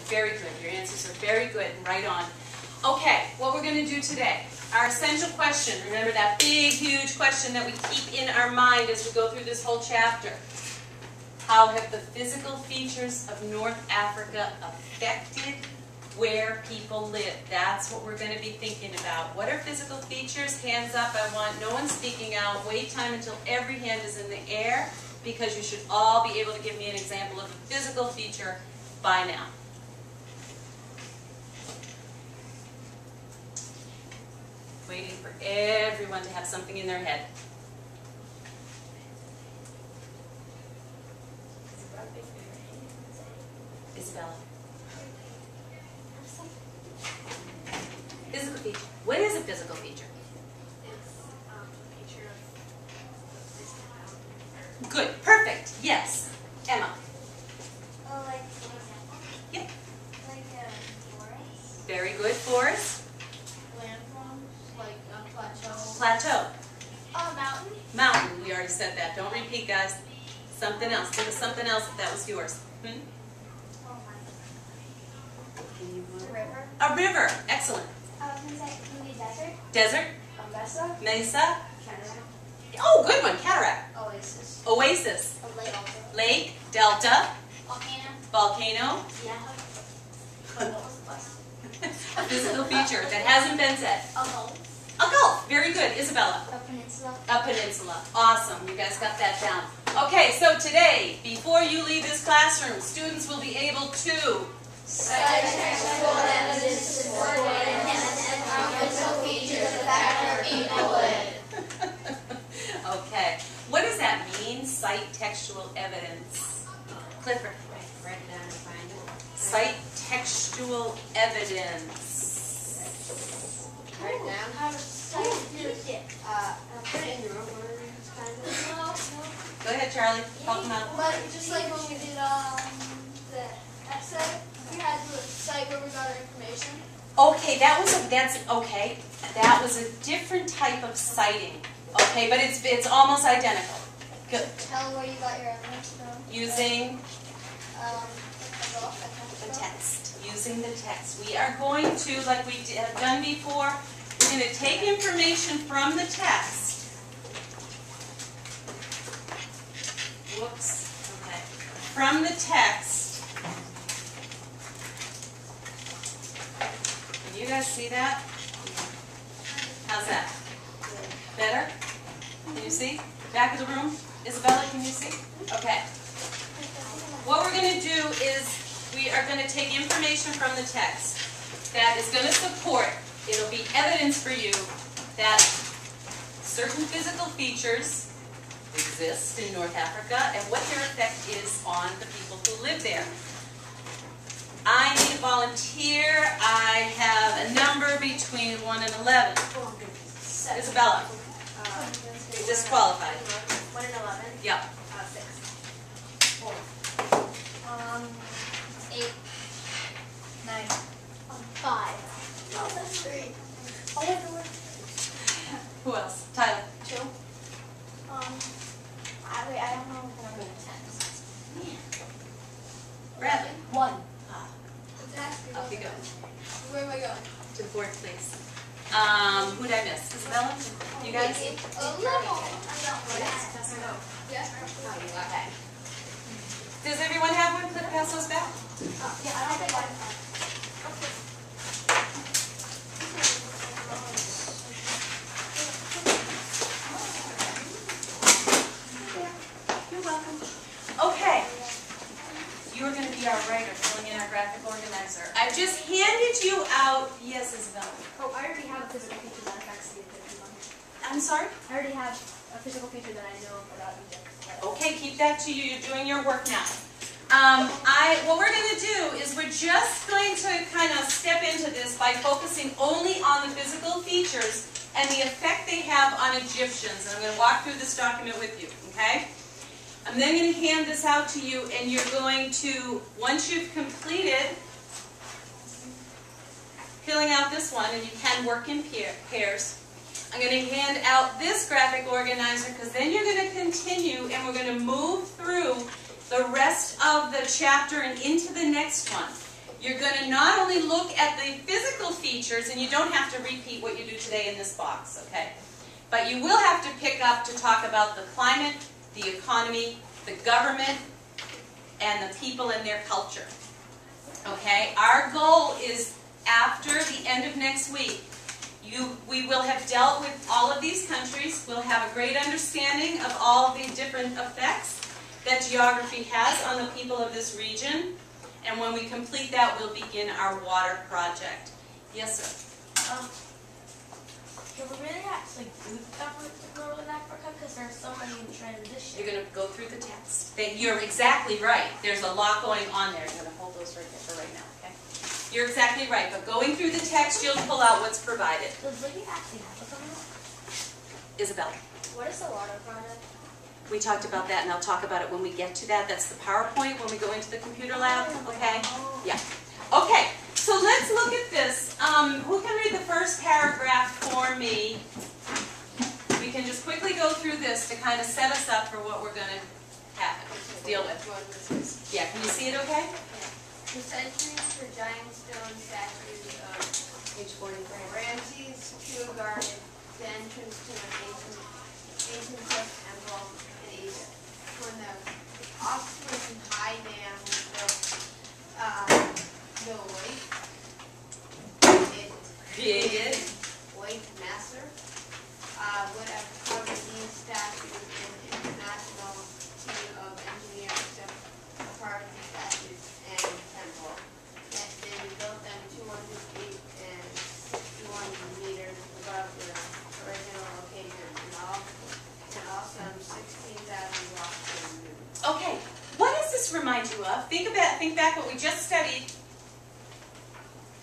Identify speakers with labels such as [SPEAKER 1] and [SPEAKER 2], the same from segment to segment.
[SPEAKER 1] Very good. Your answers are very good and right on. Okay, what we're going to do today, our essential question. Remember that big, huge question that we keep in our mind as we go through this whole chapter. How have the physical features of North Africa affected where people live? That's what we're going to be thinking about. What are physical features? Hands up. I want no one speaking out. Wait time until every hand is in the air, because you should all be able to give me an example of a physical feature by now. Waiting for everyone to have something in their head. Isabella. Physical feature. What is a physical feature?
[SPEAKER 2] It's a feature of
[SPEAKER 1] Good. Perfect. Yes. Emma.
[SPEAKER 2] oh, like an example?
[SPEAKER 1] Yep.
[SPEAKER 2] Like forest.
[SPEAKER 1] Very good. Forest.
[SPEAKER 2] Landforms, like a plateau.
[SPEAKER 1] Plateau.
[SPEAKER 2] Oh, mountain.
[SPEAKER 1] Mountain. We already said that. Don't repeat, guys. Something else. Think of something else if that was yours.
[SPEAKER 2] Oh my. A river.
[SPEAKER 1] A river. Excellent.
[SPEAKER 2] Can be desert.
[SPEAKER 1] Desert.
[SPEAKER 2] A mesa.
[SPEAKER 1] Mesa.
[SPEAKER 2] Cataract.
[SPEAKER 1] Oh, good one. Cataract.
[SPEAKER 2] Oasis.
[SPEAKER 1] Oasis.
[SPEAKER 2] A lake also.
[SPEAKER 1] Lake. Delta.
[SPEAKER 2] Volcano.
[SPEAKER 1] Volcano.
[SPEAKER 2] Yeah. What was the last?
[SPEAKER 1] A physical feature that hasn't been said.
[SPEAKER 2] A gulf.
[SPEAKER 1] A gulf. Very good. Isabella.
[SPEAKER 2] A peninsula.
[SPEAKER 1] A peninsula. Awesome. You guys got that down. Okay, so today, before you leave this classroom, students will be able to
[SPEAKER 2] Cite textual evidence to support and physical features of that where people live.
[SPEAKER 1] Okay. What does that mean, cite textual evidence? Clifford.
[SPEAKER 3] Write it down and find it.
[SPEAKER 1] Cite textual evidence.
[SPEAKER 3] Write it down.
[SPEAKER 2] How to cite it.
[SPEAKER 3] Put it in your own words, kind of.
[SPEAKER 1] Go ahead, Charlie. Help them out.
[SPEAKER 2] But just like when we did the essay, we had to cite where we got our information.
[SPEAKER 1] Okay, that was a different type of citing. Okay, but it's almost identical. Good.
[SPEAKER 2] Tell where you got your evidence from.
[SPEAKER 1] Using the text. Using the text. We are going to, like we have done before, we're going to take information from the text. Whoops. Okay. From the text. Can you guys see that? How's that? Better? Can you see? Back of the room? Isabella, can you see? Okay. What we're going to do is we are going to take information from the text that is going to support, it'll be evidence for you that certain physical features exist in North Africa and what their effect is on the people who live there. I need a volunteer. I have a number between 1 and 11. Isabella. Disqualified.
[SPEAKER 3] 1 and 11.
[SPEAKER 1] Yep.
[SPEAKER 3] 6. 4.
[SPEAKER 2] 8. 9. 5. Oh, that's 3. Oh, that's the word.
[SPEAKER 1] Who else? Tyler.
[SPEAKER 2] 2. I don't know if I'm going to 10.
[SPEAKER 1] Bradley.
[SPEAKER 2] 1.
[SPEAKER 1] Ah,
[SPEAKER 2] Off
[SPEAKER 1] off you go.
[SPEAKER 2] Where am I going?
[SPEAKER 1] To the board, please. Who did I miss? Isabella? You guys?
[SPEAKER 2] Oh, no. Yeah.
[SPEAKER 3] Oh, you got that.
[SPEAKER 1] Does everyone have one? Cliff, pass those back.
[SPEAKER 2] Yeah, I don't think I
[SPEAKER 1] You're welcome. Okay. You're going to be our writer, filling in our graphic organizer. I've just handed you out. Yes, Isabella.
[SPEAKER 4] Oh, I already have a physical feature that affects the Egyptian one.
[SPEAKER 1] I'm sorry?
[SPEAKER 4] I already have a physical feature that I know about Egypt.
[SPEAKER 1] Okay, keep that to you. You're doing your work now. What we're going to do is we're just going to kind of step into this by focusing only on the physical features and the effect they have on Egyptians. And I'm going to walk through this document with you, okay? I'm then going to hand this out to you, and you're going to, once you've completed filling out this one, and you can work in pairs, I'm going to hand out this graphic organizer because then you're going to continue and we're going to move through the rest of the chapter and into the next one. You're going to not only look at the physical features, and you don't have to repeat what you do today in this box, okay? But you will have to pick up to talk about the climate, the economy, the government, and the people and their culture. Okay? Our goal is after the end of next week, we will have dealt with all of these countries. We'll have a great understanding of all the different effects that geography has on the people of this region. And when we complete that, we'll begin our water project. Yes, sir?
[SPEAKER 4] Can we really actually do stuff with Northern Africa? Because there's so many transitions.
[SPEAKER 1] You're going to go through the text. You're exactly right. There's a lot going on there. I'm going to hold those right there for right now, okay? You're exactly right. But going through the text, you'll pull out what's provided.
[SPEAKER 4] Does Libby actually have a comment?
[SPEAKER 1] Isabel,
[SPEAKER 3] What is the water project?
[SPEAKER 1] we talked about that, and I'll talk about it when we get to that. That's the PowerPoint when we go into the computer lab, okay? Yeah. Okay, so let's look at this. Who can read the first paragraph for me? We can just quickly go through this to kind of set us up for what we're going to deal with. Yeah, can you see it okay?
[SPEAKER 2] For centuries, the giant stone statues of
[SPEAKER 1] Page 43.
[SPEAKER 2] Ramses II guarded the entrance to an ancient temple in Egypt. When the Oxford High Dam was built, the White Master would have covered these statues in the international team of engineers to part the statues and temple. Yet they built them 200 feet and 61 meters above the original location, and also 16,000 blocks from the moon.
[SPEAKER 1] Okay, what does this remind you of? Think back what we just studied.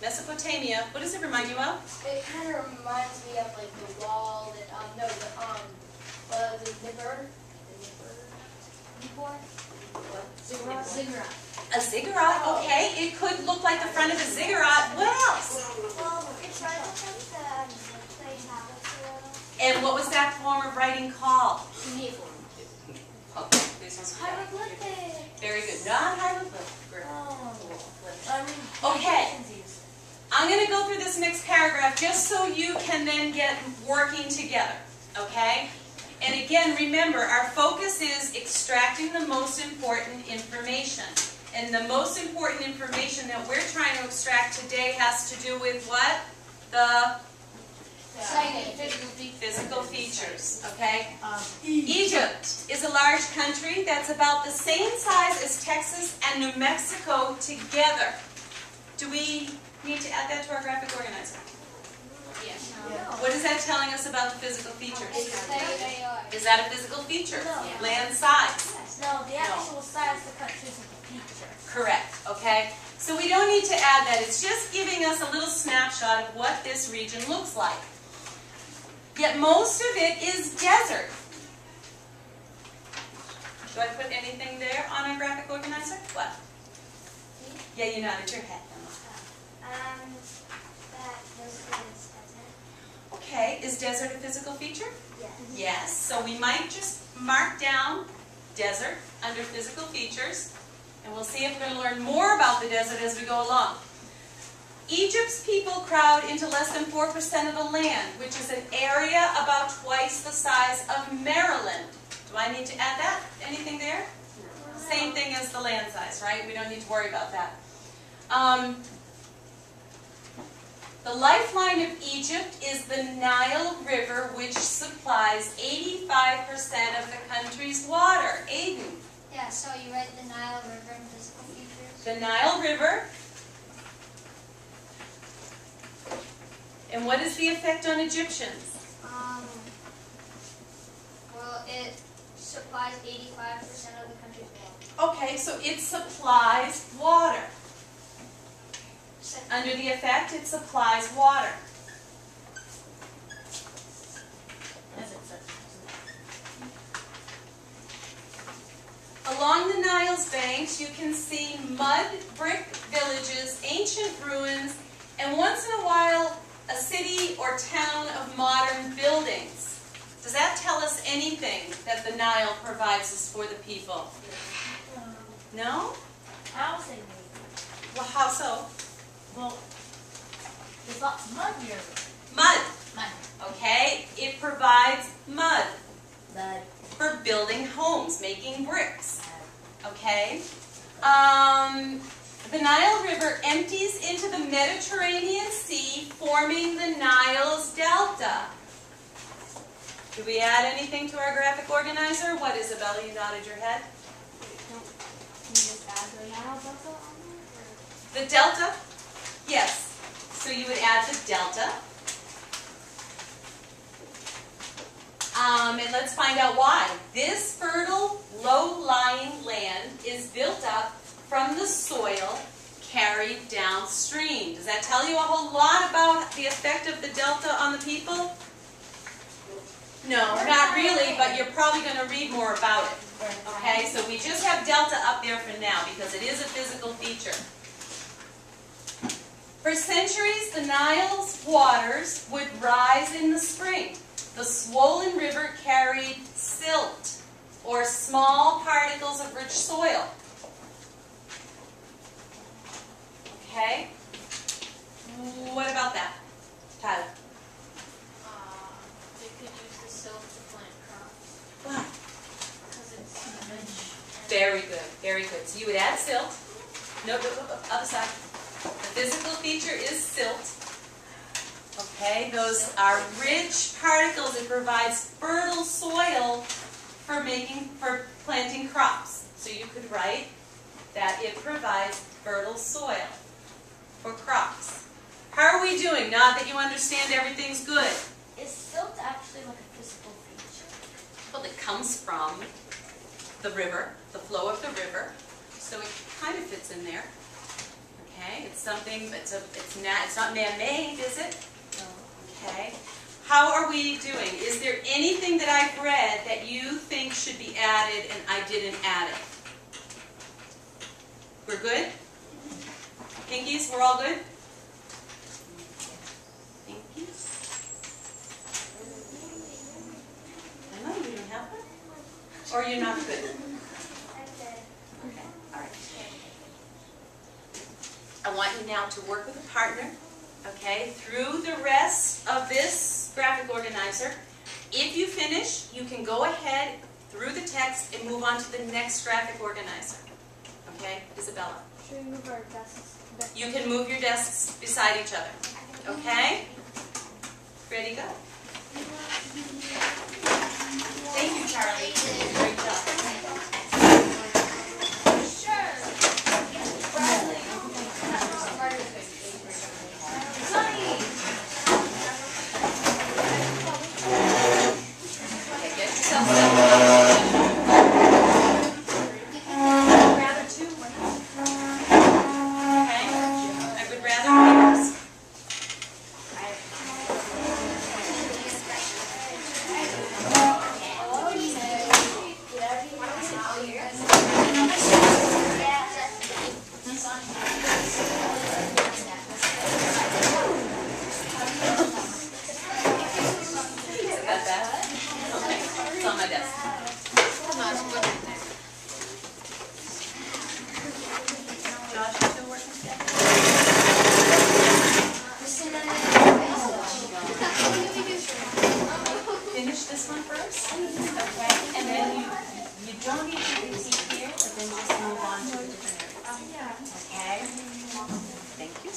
[SPEAKER 1] Mesopotamia. What does it remind you of?
[SPEAKER 3] It kind of reminds me of like the wall that the nipper. Ziggurat.
[SPEAKER 1] A ziggurat, okay. It could look like the front of a ziggurat. What else?
[SPEAKER 2] Well, it's right up the clay tablets.
[SPEAKER 1] And what was that form of writing called?
[SPEAKER 3] Cuneiform.
[SPEAKER 1] Okay, this one's
[SPEAKER 3] Hieroglyphic.
[SPEAKER 1] very good. Not hieroglyphic.
[SPEAKER 3] Oh.
[SPEAKER 1] Okay. I'm going to go through this next paragraph just so you can then get working together, okay? And again, remember, our focus is extracting the most important information. And the most important information that we're trying to extract today has to do with what? The physical features, okay? Egypt is a large country that's about the same size as Texas and New Mexico together. Do we need to add that to our graphic organizer?
[SPEAKER 3] Yes.
[SPEAKER 1] What is that telling us about the physical features?
[SPEAKER 3] It's
[SPEAKER 1] Is that a physical feature?
[SPEAKER 4] No.
[SPEAKER 1] Land size.
[SPEAKER 4] No, the actual size of the country is a feature.
[SPEAKER 1] Correct, okay? So we don't need to add that. It's just giving us a little snapshot of what this region looks like. Yet most of it is desert. Do I put anything there on our graphic organizer? What? Yeah, you nodded your head.
[SPEAKER 2] That this is desert.
[SPEAKER 1] Okay, is desert a physical feature?
[SPEAKER 2] Yes.
[SPEAKER 1] Yes, so we might just mark down desert under physical features, and we'll see if we're going to learn more about the desert as we go along. Egypt's people crowd into less than 4% of the land, which is an area about twice the size of Maryland. Do I need to add that? Anything there? No. Same thing as the land size, right? We don't need to worry about that. The lifeline of Egypt is the Nile River, which supplies 85% of the country's water. Aiden.
[SPEAKER 2] Yeah, so you write the Nile River in physical features?
[SPEAKER 1] The Nile River. And what is the effect on Egyptians?
[SPEAKER 2] Well, it supplies 85% of the country's water.
[SPEAKER 1] Okay, so it supplies water. Under the effect, it supplies water. Along the Nile's banks, you can see mud brick villages, ancient ruins, and once in a while, a city or town of modern buildings. Does that tell us anything that the Nile provides us for the people? No?
[SPEAKER 4] Housing.
[SPEAKER 1] Well, how so?
[SPEAKER 4] Well, there's lots of mud here.
[SPEAKER 1] Mud.
[SPEAKER 4] Mud.
[SPEAKER 1] Okay, it provides mud
[SPEAKER 4] Mud.
[SPEAKER 1] for building homes, making bricks. Okay. The Nile River empties into the Mediterranean Sea, forming the Nile's delta. Do we add anything to our graphic organizer? What, Isabella? You nodded your head.
[SPEAKER 3] Can you just add the Nile Delta on there?
[SPEAKER 1] The delta? Yes. So you would add the delta. And let's find out why. This fertile, low-lying land is built up from the soil carried downstream. Does that tell you a whole lot about the effect of the delta on the people? No, not really, but you're probably going to read more about it. Okay, so we just have delta up there for now because it is a physical feature. For centuries, the Nile's waters would rise in the spring. The swollen river carried silt, or small particles of rich soil. Okay? What about that, Tyler?
[SPEAKER 2] They could use the silt to plant crops.
[SPEAKER 1] Wow.
[SPEAKER 2] Because it's rich.
[SPEAKER 1] Very good, very good. So you would add silt. No, other side. The physical feature is silt. Okay, those are rich particles. It provides fertile soil for planting crops. So you could write that it provides fertile soil for crops. How are we doing? Not that you understand everything's good.
[SPEAKER 4] Is silt actually like a physical feature?
[SPEAKER 1] Well, it comes from the river, the flow of the river. So it kind of fits in there. Okay, it's something. It's not man-made, is it?
[SPEAKER 4] No.
[SPEAKER 1] Okay. How are we doing? Is there anything that I've read that you think should be added and I didn't add it? We're good? Pinkies, we're all good? Pinkies? Emma, you don't have one? Or you're not good? Okay, all right. I want you now to work with a partner, okay, through the rest of this graphic organizer. If you finish, you can go ahead through the text and move on to the next graphic organizer. Okay, Isabella?
[SPEAKER 3] Should we move our desks?
[SPEAKER 1] You can move your desks beside each other. Okay? Ready, go. Thank you, Charlie. Great job. Okay, get yourself settled. Okay? I would rather readers. Is that bad? Okay, it's on my desk. Josh, you still working together? Finish this one first, okay? And then you don't need to repeat here, but then just move on to a different area. Okay? Thank you.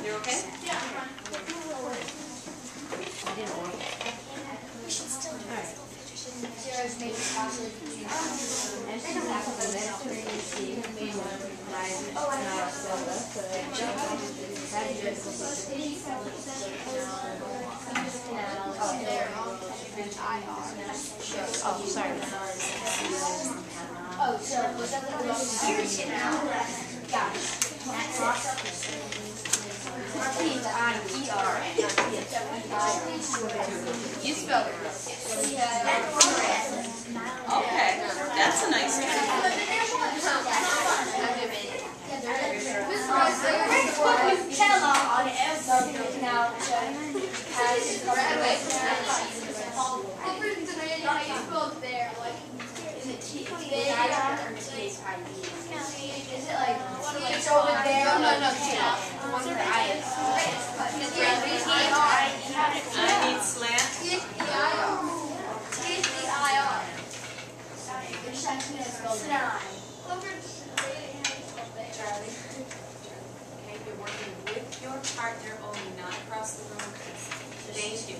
[SPEAKER 1] You're okay?
[SPEAKER 3] Oh, so was that the
[SPEAKER 2] You spelled it.
[SPEAKER 1] Okay, that's a nice trick.
[SPEAKER 3] Is it like it's over there?
[SPEAKER 2] No.
[SPEAKER 1] I need slant. Okay, you're working with your partner only, not across the room. Thank you.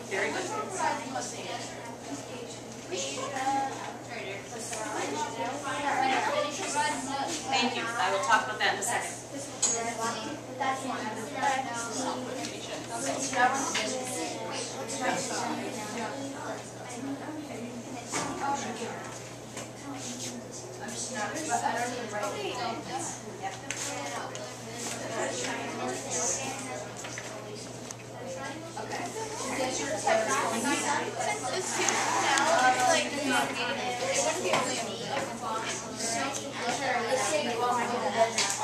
[SPEAKER 1] Very good. Thank you. I will talk about that in a second.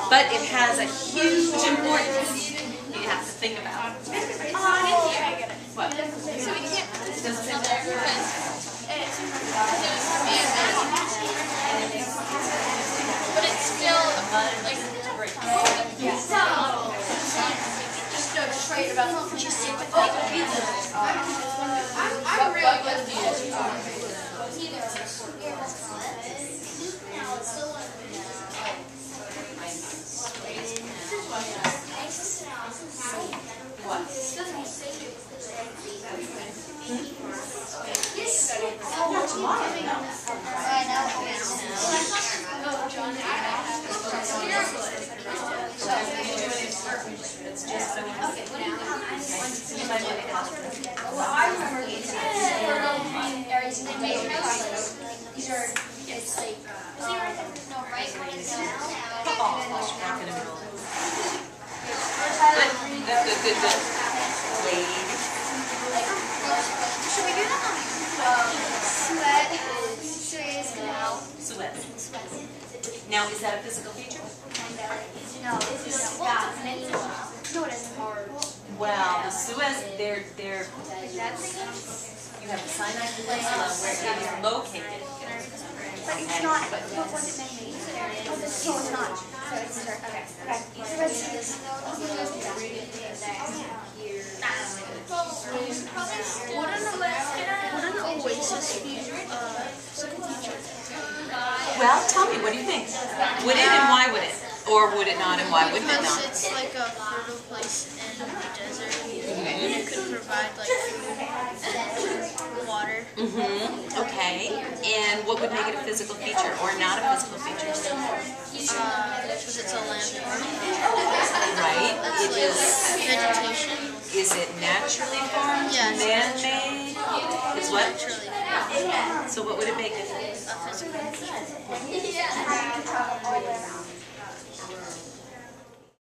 [SPEAKER 1] But it has a huge importance you have to think about. What?
[SPEAKER 2] So we can't put this in there but it's still like just go straight about just stick with I'm really good at these.
[SPEAKER 1] What? It's just so
[SPEAKER 3] Well, I remember these areas in the these are, it's like,
[SPEAKER 1] Good. Ladies.
[SPEAKER 3] should we do that sweat,
[SPEAKER 1] Sweat. Now, is that a physical feature?
[SPEAKER 3] No, it's just that. No, it isn't hard.
[SPEAKER 1] Well, the Suez, they're you have the Sinai Peninsula where it is located.
[SPEAKER 3] But it's not, what was it meant to be? Oh, this, no, it's not. So it's, okay. So let's do this.
[SPEAKER 2] Wouldn't Oasis be
[SPEAKER 1] Well, tell me, what do you think? Would it and why would it? Or would it not and why wouldn't it not?
[SPEAKER 2] Because it's like a fertile place in the desert, and it could provide like food, water.
[SPEAKER 1] Okay. And what would make it a physical feature or not a physical feature?
[SPEAKER 2] Because it's a landform.
[SPEAKER 1] Right. It is.
[SPEAKER 2] Vegetation.
[SPEAKER 1] Is it naturally formed?
[SPEAKER 2] Yes.
[SPEAKER 1] Man-made? It's what?
[SPEAKER 2] Naturally.
[SPEAKER 1] So what would it make it?
[SPEAKER 2] A physical feature.